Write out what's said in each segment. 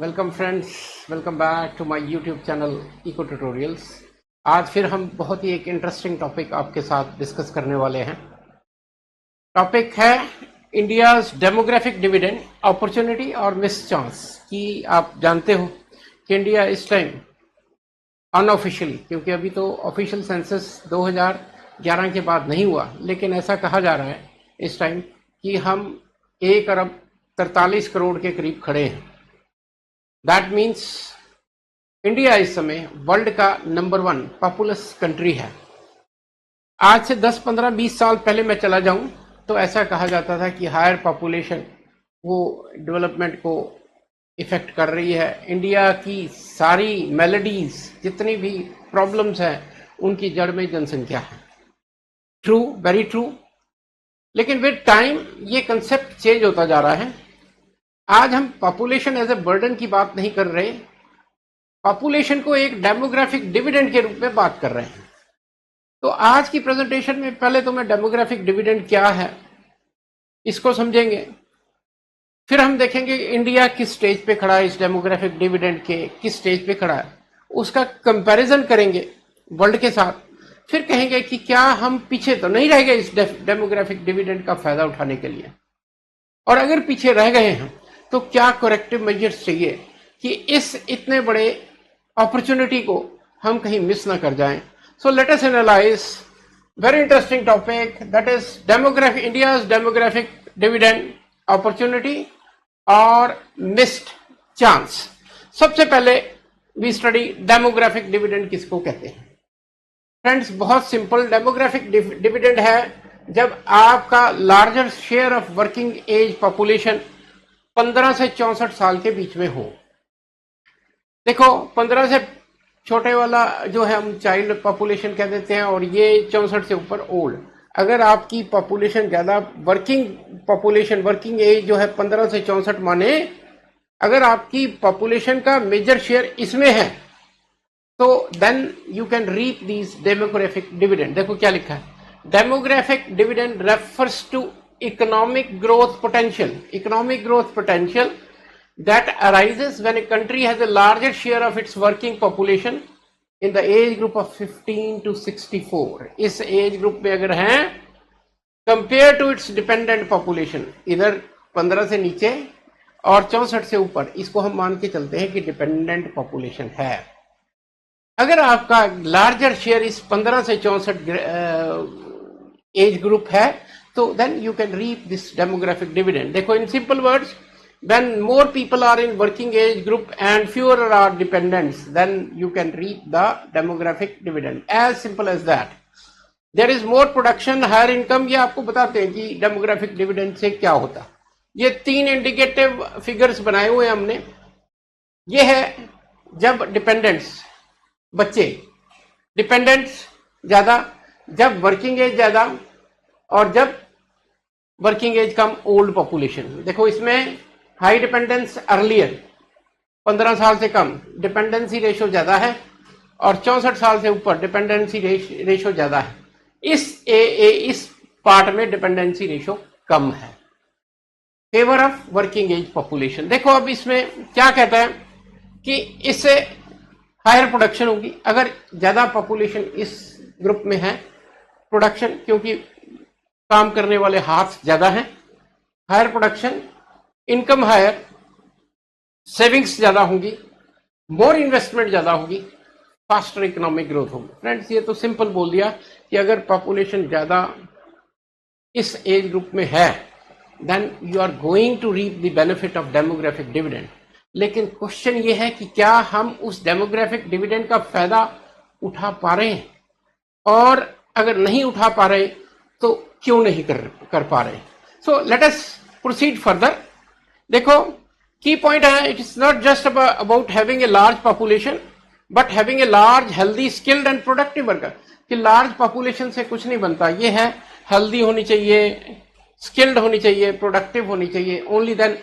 Welcome friends, welcome back to my YouTube channel eco tutorials. आज फिर हम बहुत ही एक इंटरेस्टिंग टॉपिक आपके साथ डिस्कस करने वाले हैं। टॉपिक है इंडियाज डेमोग्राफिक डिविडेंड, अपॉर्चुनिटी और मिस चांस। कि आप जानते हो कि इंडिया इस टाइम अनऑफिशियली, क्योंकि अभी तो ऑफिशियल सेंसस 2011 के बाद नहीं हुआ, लेकिन ऐसा कहा जा रहा है इस टाइम कि हम 1 अरब 43 करोड़ के करीब खड़े हैं। दैट मीन्स इंडिया इस समय वर्ल्ड का नंबर 1 पॉपुलस कंट्री है। आज से 10, 15, 20 साल पहले मैं चला जाऊं तो ऐसा कहा जाता था कि हायर पॉपुलेशन वो डेवलपमेंट को इफेक्ट कर रही है। इंडिया की सारी मेलेडीज, जितनी भी प्रॉब्लम्स हैं, उनकी जड़ में जनसंख्या है। True, very true. लेकिन विद टाइम ये कंसेप्ट चेंज होता जा रहा है। आज हम पॉपुलेशन एज ए बर्डन की बात नहीं कर रहे, पॉपुलेशन को एक डेमोग्राफिक डिविडेंड के रूप में बात कर रहे हैं। तो आज की प्रेजेंटेशन में पहले तो मैं डेमोग्राफिक डिविडेंड क्या है इसको समझेंगे, फिर हम देखेंगे इंडिया किस स्टेज पे खड़ा है, इस डेमोग्राफिक डिविडेंड के किस स्टेज पे खड़ा है, उसका कंपैरिजन करेंगे वर्ल्ड के साथ। फिर कहेंगे कि क्या हम पीछे तो नहीं रह गए इस डेमोग्राफिक डिविडेंड का फायदा उठाने के लिए, और अगर पीछे रह गए हैं तो क्या करेक्टिव मेजर्स चाहिए कि इस इतने बड़े अपॉर्चुनिटी को हम कहीं मिस ना कर जाएं। So let us analyse very interesting topic, that is demographic, India's demographic dividend, opportunity और मिस्ड चांस। सबसे पहले वी स्टडी डेमोग्राफिक डिविडेंड किसको कहते हैं। फ्रेंड्स, बहुत सिंपल, डेमोग्राफिक डिविडेंड है जब आपका larger share of working age population 15 से 64 साल के बीच में हो। देखो, 15 से छोटे वाला जो है हम चाइल्ड पॉपुलेशन कह देते हैं, और ये 64 से ऊपर ओल्ड। अगर आपकी पॉपुलेशन ज्यादा, वर्किंग पॉपुलेशन, वर्किंग एज जो है 15 से 64 माने, अगर आपकी पॉपुलेशन का मेजर शेयर इसमें है तो then you can reap these demographic dividend. देखो क्या लिखा है, demographic dividend refers to economic growth potential, economic growth potential that arises when a country has a larger share of its working population in the age group of 15 to 64। इस as group में अगर हैं compare to its dependent population, इधर 15 से नीचे और 64 से ऊपर, इसको हम मान के चलते हैं कि डिपेंडेंट पॉपुलेशन है। अगर आपका लार्जर शेयर इस 15 से 64 एज ग्रुप है तो then you can reap this demographic dividend. देखो, in simple words, when more people are in working age group and fewer are dependents, then you can reap the demographic dividend, as simple as that। there is more production, higher income। ये आपको बताते हैं कि demographic dividend से क्या होता। ये 3 indicative figures बनाए हुए हैं हमने। ये है जब डिपेंडेंट्स, बच्चे डिपेंडेंट्स ज्यादा, जब वर्किंग एज ज्यादा, और जब वर्किंग एज कम, ओल्ड पॉपुलेशन। देखो, इसमें हाई डिपेंडेंस अर्लियर, 15 साल से कम डिपेंडेंसी रेशो ज्यादा है, और 64 साल से ऊपर डिपेंडेंसी रेशो ज्यादा है। इस पार्ट में डिपेंडेंसी रेशो कम है, favour of working age population. देखो, अब इसमें क्या कहता है कि इससे हायर प्रोडक्शन होगी। अगर ज्यादा पॉपुलेशन इस ग्रुप में है, प्रोडक्शन, क्योंकि काम करने वाले हाथ ज्यादा हैं, higher production, income higher, savings ज्यादा होंगी, मोर इन्वेस्टमेंट ज्यादा होगी, फास्टर इकोनॉमिक ग्रोथ होगी। फ्रेंड्स, ये तो सिंपल बोल दिया कि अगर पॉपुलेशन ज्यादा इस एज ग्रुप में है then you are going to reap the benefit of demographic dividend. लेकिन क्वेश्चन ये है कि क्या हम उस डेमोग्राफिक डिविडेंड का फायदा उठा पा रहे हैं, और अगर नहीं उठा पा रहे तो क्यों नहीं कर पा रहे। So let us proceed further. देखो, की पॉइंट है, it is not just about having a large population but having a large healthy skilled and productive worker. कि लार्ज पॉपुलेशन से कुछ नहीं बनता, ये है हेल्दी होनी चाहिए, स्किल्ड होनी चाहिए, प्रोडक्टिव होनी चाहिए, ओनली देन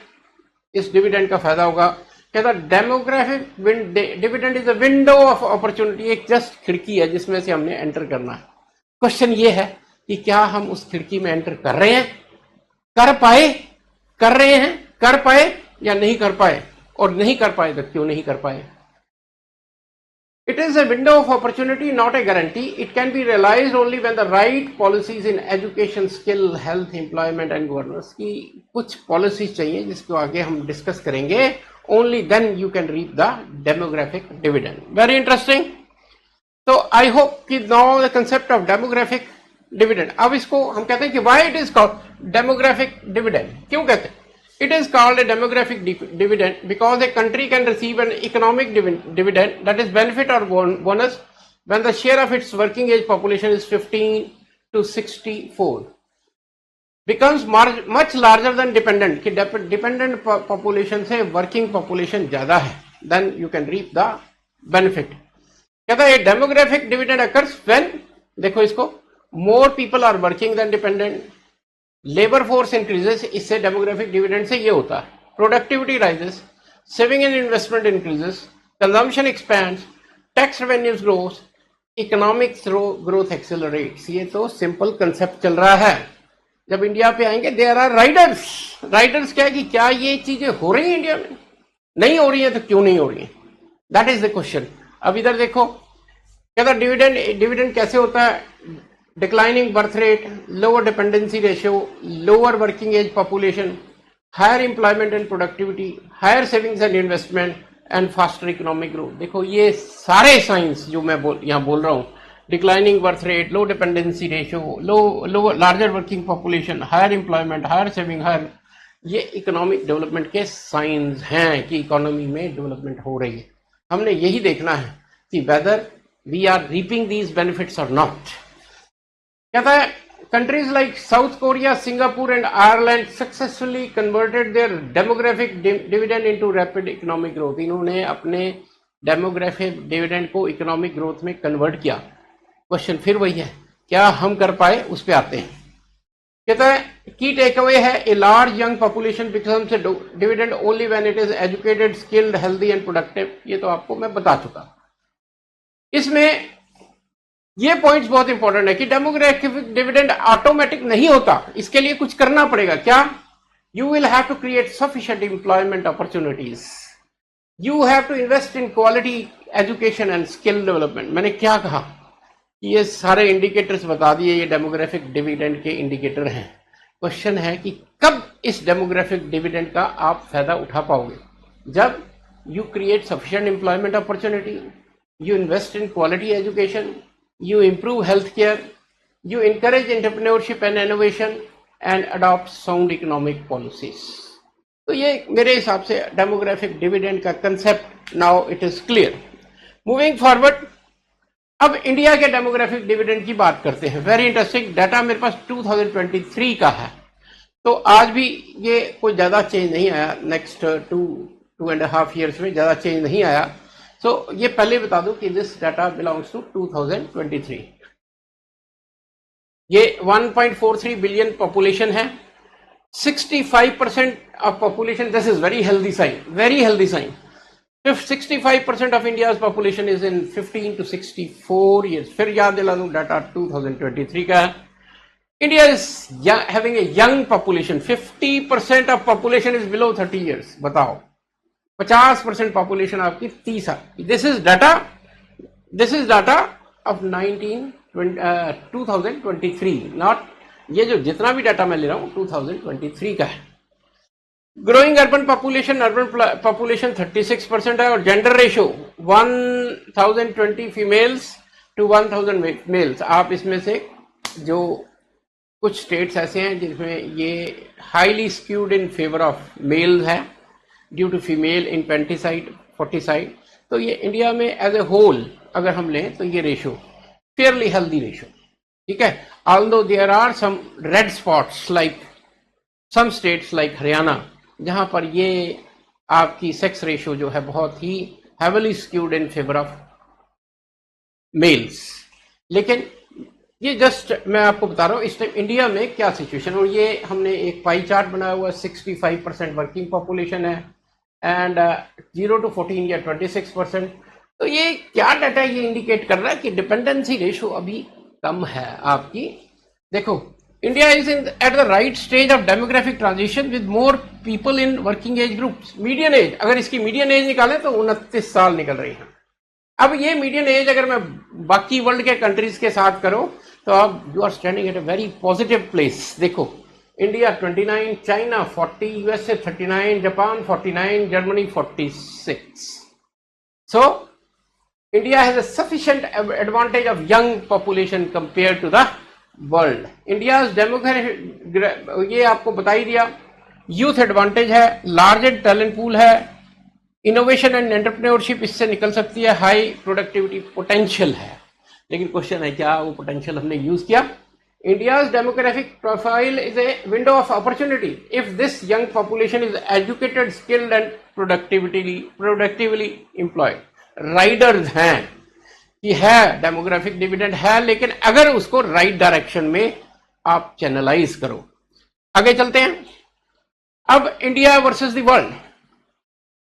इस डिविडेंड का फायदा होगा। कहता demographic dividend is a window of opportunity, एक जस्ट खिड़की है जिसमें से हमने एंटर करना है। क्वेश्चन ये है कि क्या हम उस खिड़की में एंटर कर रहे हैं, कर पाए, कर रहे हैं, कर पाए या नहीं कर पाए। और नहीं कर पाए तो क्यों नहीं कर पाए? It is a window of opportunity, not a guarantee. It can be realized only when the right policies in education, skill, health, employment and governance की कुछ policies चाहिए जिसको आगे हम discuss करेंगे. Only then you can reap the demographic dividend. Very interesting. So I hope कि now the concept of demographic dividend. अब इसको हम कहते हैं कि why it is called demographic dividend? क्यों कहते हैं? It is called a demographic dividend because a country can receive an economic dividend, that is benefit or bonus, when the share of its working age population is 15 to 64. Becomes much larger than dependent. कि dependent population से working population ज़्यादा है, then you can reap the benefit. कहता है demographic dividend occurs when, देखो इसको, more people are working than dependent. Labour force increases, इससे demographic dividend से ये होता है. Productivity rises, saving and investment increases, consumption expands, tax revenues grows, economic growth accelerates. ये तो सिंपल कंसेप्ट चल रहा है. जब इंडिया पे आएंगे देयर आर राइडर्स. राइडर्स क्या है कि क्या ये चीजें हो रही हैं इंडिया में? नहीं हो रही है तो क्यों नहीं हो रही है? That is the question. अब इधर देखो, कहता डिविडेंड कैसे होता है? Declining birth rate, lower dependency ratio, lower working age population, higher employment and productivity, higher savings and investment, and faster economic growth. देखो ये सारे साइंस जो मैं यहाँ बोल रहा हूँ, declining birth rate, low dependency ratio, larger working population, higher employment, higher saving, higher, ये इकोनॉमिक डेवलपमेंट के साइंस हैं कि इकोनॉमी में डेवलपमेंट हो रही है. हमने यही देखना है कि whether we are reaping these benefits और नॉट. कहता है countries like South Korea, Singapore and Ireland successfully converted their demographic dividend into rapid economic growth. इन्होंने अपने डेमोग्राफिक डिविडेंड को इकोनॉमिक ग्रोथ में कन्वर्ट किया. क्वेश्चन फिर वही है, क्या हम कर पाए? उस पर आते हैं. कहता है की टेक अवे है, a large young population becomes a dividend only when it is educated, skilled, healthy and productive. ये तो आपको मैं बता चुका. इसमें ये पॉइंट्स बहुत इंपॉर्टेंट है कि डेमोग्राफिक डिविडेंड ऑटोमेटिक नहीं होता, इसके लिए कुछ करना पड़ेगा. क्या? You will have to create sufficient employment opportunities, you have to invest in quality education and skill development. मैंने क्या कहा कि ये सारे इंडिकेटर्स बता दिए, ये डेमोग्राफिक डिविडेंड के इंडिकेटर हैं. क्वेश्चन है कि कब इस डेमोग्राफिक डिविडेंड का आप फायदा उठा पाओगे? जब you create sufficient employment opportunity, you invest in quality education, you improve healthcare, you encourage entrepreneurship and innovation and adopt sound economic policies. तो ये मेरे हिसाब से डेमोग्राफिक डिविडेंड का concept now it is clear. Moving forward, अब India के demographic dividend की बात करते हैं. वेरी इंटरेस्टिंग डाटा मेरे पास 2023 का है, तो आज भी ये कोई ज्यादा चेंज नहीं आया. नेक्स्ट 2.5 years में ज्यादा चेंज नहीं आया. तो ये पहले बता दूं कि दिस डाटा बिलोंग्स टू 2023. ये 1.43 बिलियन पॉपुलेशन है. 65% of population, this is very healthy sign, very healthy sign. 65% of India's population is in 15 to 64 years. फिर याद दिला दूं, डाटा 2023 का है. India is having a young population. 50% of population is below 30 years. बताओ, 50% population आपकी 30 साल. This is data of 2023, not ये जो जितना भी डाटा मैं ले रहा हूं 2023 का है. ग्रोइंग अर्बन पॉपुलेशन 36% है और gender ratio 1020 females to 1000 males. आप इसमें से जो कुछ स्टेट्स ऐसे हैं जिसमें ये highly skewed in favour of mails है ड्यू टू फीमेल इनफेंटिसाइड, फोर्टिसाइड. तो ये इंडिया में एज ए होल अगर हम लें तो ये रेशो फेयरली हेल्दी रेशो. ठीक है. Although there are some red spots like some states like Haryana, जहां पर ये आपकी सेक्स रेशो जो है बहुत ही heavily skewed in favour of males. लेकिन ये जस्ट मैं आपको बता रहा हूँ इस टाइम इंडिया में क्या सिचुएशन. और ये हमने एक पाई चार्ट बनाया हुआ है. 65% वर्किंग पॉपुलेशन है एंड 0 to 14 या 26%. तो ये क्या डाटा ये इंडिकेट कर रहा है कि डिपेंडेंसी रेशो अभी कम है आपकी. देखो, India is in at the right stage of demographic transition with more people in working age groups, median age, अगर इसकी मीडियन एज निकालें तो 29 साल निकल रही है। अब ये मीडियन एज अगर मैं बाकी वर्ल्ड के कंट्रीज के साथ करूं तो अब you are standing at a very positive place. देखो, India 29, China 40, USA 39, Japan 49, Germany 46। So India has a sufficient advantage of young population compared to the world. India's demographic, ये आपको बता ही दिया, यूथ एडवांटेज है, लार्जेस्ट टैलेंट पूल है, innovation and entrepreneurship इससे निकल सकती है, हाई प्रोडक्टिविटी पोटेंशियल है। लेकिन क्वेश्चन है क्या वो पोटेंशियल हमने यूज किया? India's demographic profile is a window of opportunity if this young population is educated, skilled and productively employed. Riders हैं कि है डेमोग्राफिक डिविडेंड है, लेकिन अगर उसको राइट डायरेक्शन में आप चैनलाइज करो। आगे चलते हैं। अब इंडिया वर्सेस द वर्ल्ड,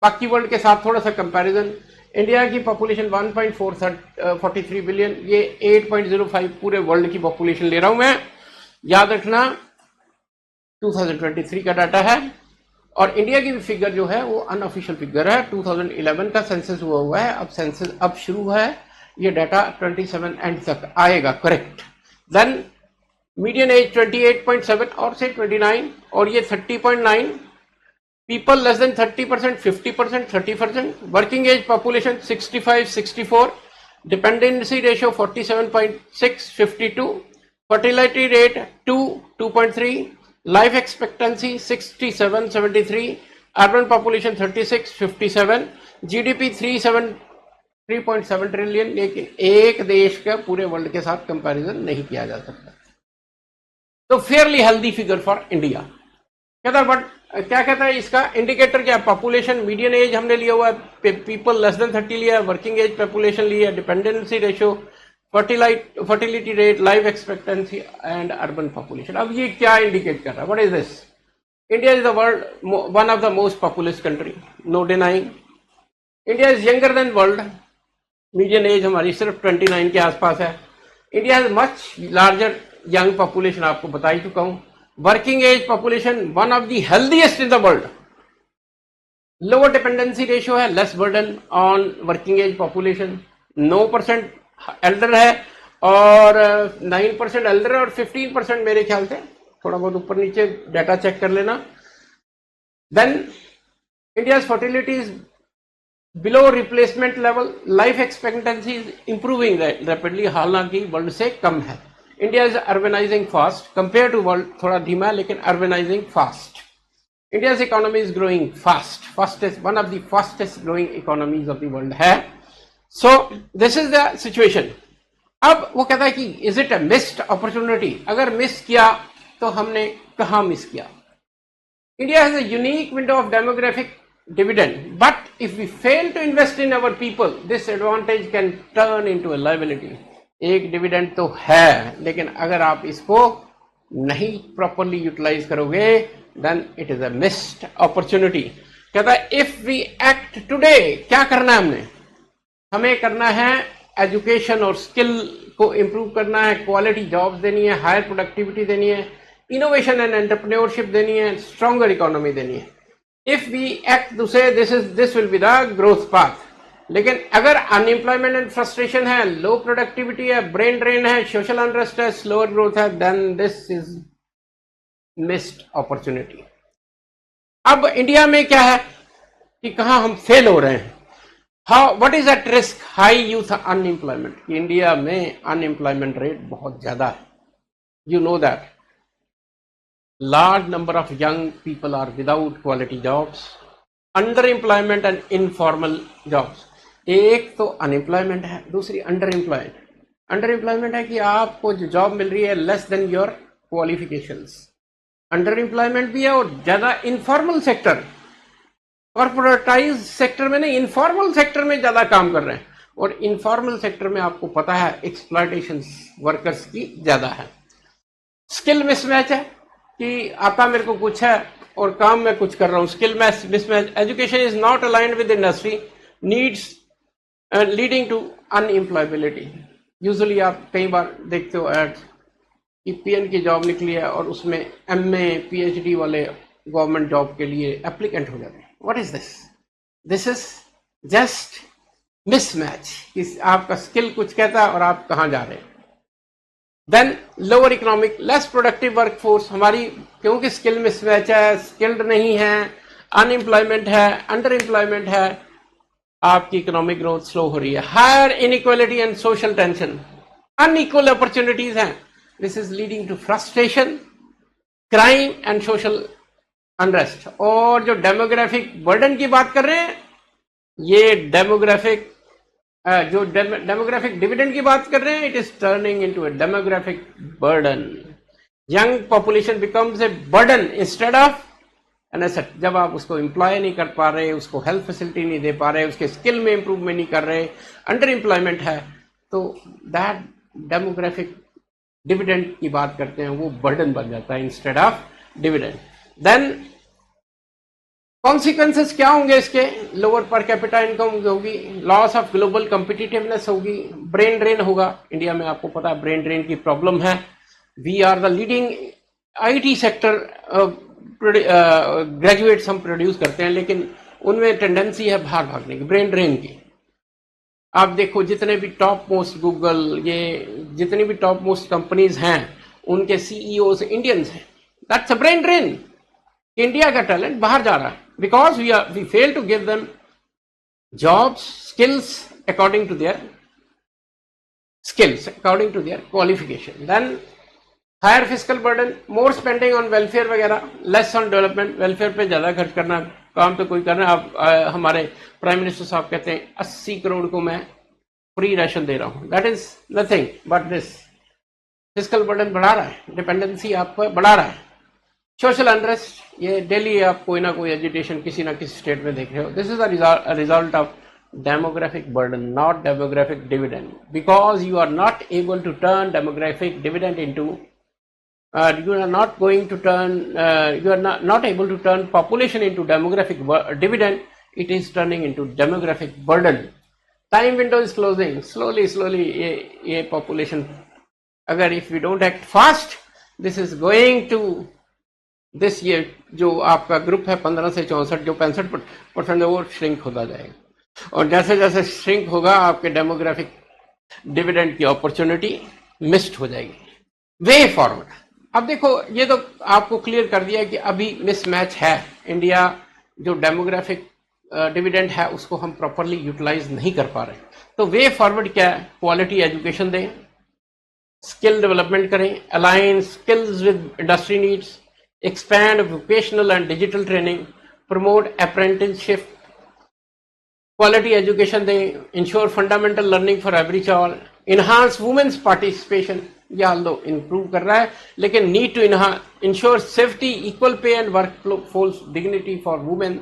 बाकी वर्ल्ड के साथ थोड़ा सा कंपैरिजन। इंडिया की पॉपुलेशन 1.43 बिलियन, ये 8.05 पूरे वर्ल्ड की पॉपुलेशन ले रहा हूं मैं, याद रखना 2023 का डाटा है। और इंडिया की फिगर जो है वो अनऑफिशियल फिगर है, 2011 का सेंसस हुआ है, अब सेंसस अब शुरू हुआ है, ये डाटा 27 एंड तक आएगा, करेक्ट। देन मीडियन एज 28.7 और से 29, और ये 30.9, people less than 30%, 50%, 30%, working age population 65, 64, dependency ratio 47.6, 52, fertility rate 2, 2.3, life expectancy 67, 73, urban population 36, 57, GDP 3.7 trillion, लेकिन एक देश का पूरे वर्ल्ड के साथ कंपैरिजन नहीं किया जा सकता। तो Fairlie healthy figure for India. कहता है बट क्या कहता है इसका इंडिकेटर क्या? पॉपुलेशन मीडियन एज हमने लिया हुआ है, पीपल लेस देन 30 लिया, वर्किंग एज पॉपुलेशन लिया, dependency ratio, fertility rate, life expectancy and urban population. अब ये क्या इंडिकेट कर रहा है? What is this? India is the world one of the most populous country, no denying. India is younger than world, median age हमारी सिर्फ 29 के आसपास है। India has much larger young population, आपको बता ही चुका हूं। Working age population one of the healthiest in the world, lower dependency ratio है, less burden on working age population, 9% elder है और 9% एल्डर है और 15% मेरे ख्याल से, थोड़ा बहुत ऊपर नीचे डाटा चेक कर लेना। Then India fertility is below replacement level, life expectancy is improving rapidly, हालांकि वर्ल्ड से कम है। India is urbanising fast compare to world, थोड़ा धीमा लेकिन urbanising fast. India's economy is growing fastest, one of the fastest growing economies of the world है। So this is the situation. अब वो कहता है कि is it a missed opportunity? अगर मिस किया तो हमने कहां मिस किया? India has a unique window of demographic dividend, but if we fail to invest in our people, this advantage can turn into a liability. एक dividend तो है, लेकिन अगर आप इसको नहीं प्रॉपरली यूटिलाइज करोगे then it is a missed opportunity. कहता है इफ वी एक्ट टुडे, क्या करना है हमने? हमें करना है एजुकेशन और स्किल को इंप्रूव करना है, क्वालिटी जॉब्स देनी है, हायर प्रोडक्टिविटी देनी है, इनोवेशन एंड एंटरप्रेन्योरशिप देनी है, स्ट्रॉन्गर इकोनॉमी देनी है। If we act to say this will be the growth path. लेकिन अगर अनएम्प्लॉयमेंट एंड फ्रस्ट्रेशन है, लो प्रोडक्टिविटी है, ब्रेन ड्रेन है, सोशल अनरेस्ट है, स्लोअर ग्रोथ है, then this is missed opportunity. अब इंडिया में क्या है कि कहां हम फेल हो रहे हैं? How what is at risk? High youth unemployment. India में अनएम्प्लॉयमेंट रेट बहुत ज्यादा है, you know that. Large number of young people are without quality jobs, underemployment and informal jobs. एक तो अनएम्प्लॉयमेंट है, दूसरी अंडर एम्प्लॉयमेंट। अंडर एम्प्लॉयमेंट है कि आपको जो जॉब मिल रही है less than your qualifications. Under employment भी है और ज्यादा इनफॉर्मल सेक्टर, कॉर्पोरेटाइज सेक्टर में नहीं, इनफॉर्मल सेक्टर में ज्यादा काम कर रहे हैं। और इनफॉर्मल सेक्टर में आपको पता है एक्सप्लॉयटेशन वर्कर्स की ज्यादा है। स्किल मिसमैच है कि आता मेरे को कुछ है और काम में कुछ कर रहा हूं, skill mismatch. Education is not aligned with industry needs leading to unemployability. Usually आप कई बार देखते हो एड्स कि पीएन की जॉब निकली है और उसमें एमए पीएचडी वाले गवर्नमेंट जॉब के लिए एप्लीकेंट हो जाते हैं। What is this? This is just mismatch. आपका स्किल कुछ कहता है और आप कहां जा रहे हैं। Then lower economic, less productive workforce, हमारी क्योंकि स्किल मिसमैच है, स्किल्ड नहीं है, अनएम्प्लॉयमेंट है, अंडर एम्प्लॉयमेंट है, आपकी इकोनॉमिक ग्रोथ स्लो हो रही है। Higher inequality and social tension, unequal opportunities हैं। This is leading to frustration, crime and social unrest. और जो डेमोग्राफिक बर्डन की बात कर रहे हैं, ये डेमोग्राफिक डिविडेंड की बात कर रहे हैं, it is turning into a demographic burden. Young population becomes a burden instead of an asset. जब आप उसको एम्प्लॉय नहीं कर पा रहे, उसको हेल्थ फैसिलिटी नहीं दे पा रहे, उसके स्किल में इंप्रूवमेंट नहीं कर रहे, अंडर एम्प्लॉयमेंट है, तो दैट डेमोग्राफिक डिविडेंड की बात करते हैं, वो बर्डन बन जाता है instead of dividend. Then consequences क्या होंगे इसके? लोअर पर कैपिटा इनकम होगी, लॉस ऑफ ग्लोबल कॉम्पिटिटिवनेस होगी, ब्रेन ड्रेन होगा। इंडिया में आपको पता है ब्रेन ड्रेन की प्रॉब्लम है। We are the leading IT sector, graduates हम प्रोड्यूस करते हैं, लेकिन उनमें टेंडेंसी है बाहर भागने की, ब्रेन ड्रेन की। आप देखो जितने भी टॉप मोस्ट गूगल, ये जितनी भी टॉप मोस्ट कंपनीज हैं, उनके सीईओ इंडियंस हैं। That's a brain drain. India का टैलेंट बाहर जा रहा है because we fail to give them jobs, skills according to their skills according to their qualification. Then higher fiscal burden, more spending on welfare वगैरह, less on development. welfare पे ज़्यादा खर्च करना, काम तो कोई करना। आप हमारे प्राइम मिनिस्टर साहब कहते हैं 80 करोड़ को मैं फ्री राशन दे रहा हूँ। That is nothing but this fiscal burden बढ़ा रहा है, डिपेंडेंसी आप पर बढ़ा रहा है। सोशल अनरेस्ट, ये डेली आप कोई ना कोई एजुटेशन किसी ना किसी स्टेट में देख रहे हो। This is a result of demographic burden, not demographic dividend, because you are not able to turn demographic dividend into you are not going to turn you are not able to turn population into demographic dividend. It is turning into demographic burden. Time window is closing slowly. ये population, अगर if we don't act fast, this is going to this year जो आपका group है 15 से 64, जो 65% है, वो shrink होता जाएगा। और जैसे जैसे श्रिंक होगा, आपके डेमोग्राफिक डिविडेंड की अपॉर्चुनिटी मिस्ड हो जाएगी। वे फॉरवर्ड, अब देखो ये तो आपको क्लियर कर दिया कि अभी मिसमैच है। इंडिया जो डेमोग्राफिक डिविडेंड है उसको हम प्रॉपरली यूटिलाइज नहीं कर पा रहे। तो वे फॉरवर्ड क्या है? क्वालिटी एजुकेशन दें, स्किल डेवलपमेंट करें, align skills with industry needs, expand vocational and digital training, promote apprenticeship, quality education दें, ensure fundamental learning for every child, enhance women's participation, या लो इंप्रूव कर रहा है, लेकिन need to ensure safety, equal pay and workforce dignity for women,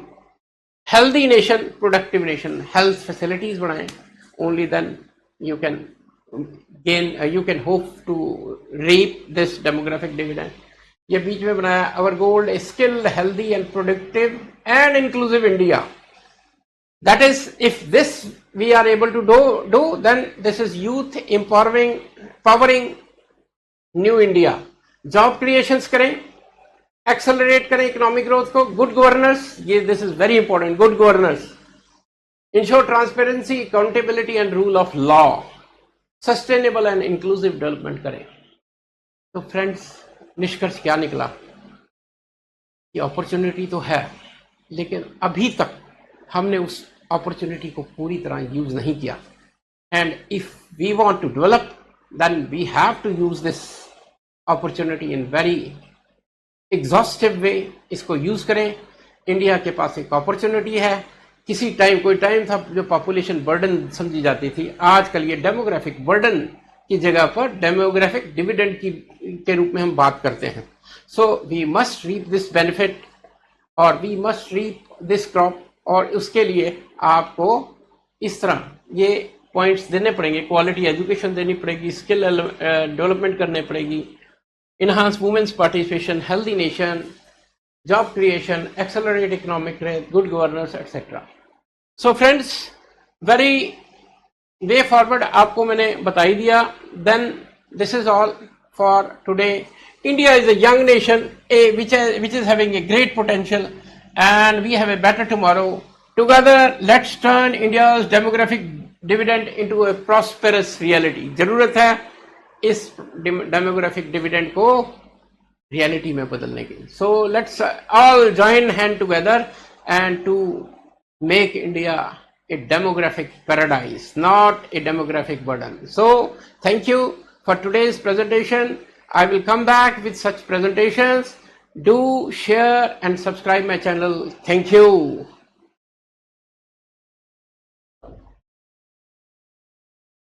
healthy nation, productive nation, health facilities बढ़ाएं। Only then you can hope to reap this demographic dividend. ये बीच में बनाया, our goal a skilled, healthy and productive and inclusive India. That is, if this we are able to do, then this is youth powering new India. Job creations करें, accelerate करें economic growth को, good governance, ये this is very important, good governance, ensure transparency, accountability and rule of law, sustainable and inclusive development करें। तो friends, निष्कर्ष क्या निकला? ये अपॉर्चुनिटी तो है, लेकिन अभी तक हमने उस अपॉर्चुनिटी को पूरी तरह यूज नहीं किया। And if we want to develop, then we have to use this opportunity in very exhaustive way. इसको यूज करें। इंडिया के पास एक अपॉर्चुनिटी है। किसी टाइम, कोई टाइम था जो पॉपुलेशन बर्डन समझी जाती थी, आजकल ये डेमोग्राफिक बर्डन की जगह पर डेमोग्राफिक डिविडेंड के रूप में हम बात करते हैं। So we must reap this benefit और we must reap this crop, और उसके लिए आपको इस तरह ये पॉइंट्स देने पड़ेंगे। क्वालिटी एजुकेशन देनी पड़ेगी, स्किल डेवलपमेंट करने पड़ेगी, enhance women's participation, healthy nation, job creation, accelerate economic growth, good governance etcetera. So friends, very way forward आपको मैंने बता ही दिया। Then this is all for today India is a young nation, which is having a great potential, and we have a better tomorrow. Together, let's turn India's demographic dividend into a prosperous reality. जरूरत है इस demographic dividend को reality में बदलने की. So let's all join hand together and to make India a demographic paradise, not a demographic burden. So thank you for today's presentation. I will come back with such presentations. Do share and subscribe my channel. Thank you.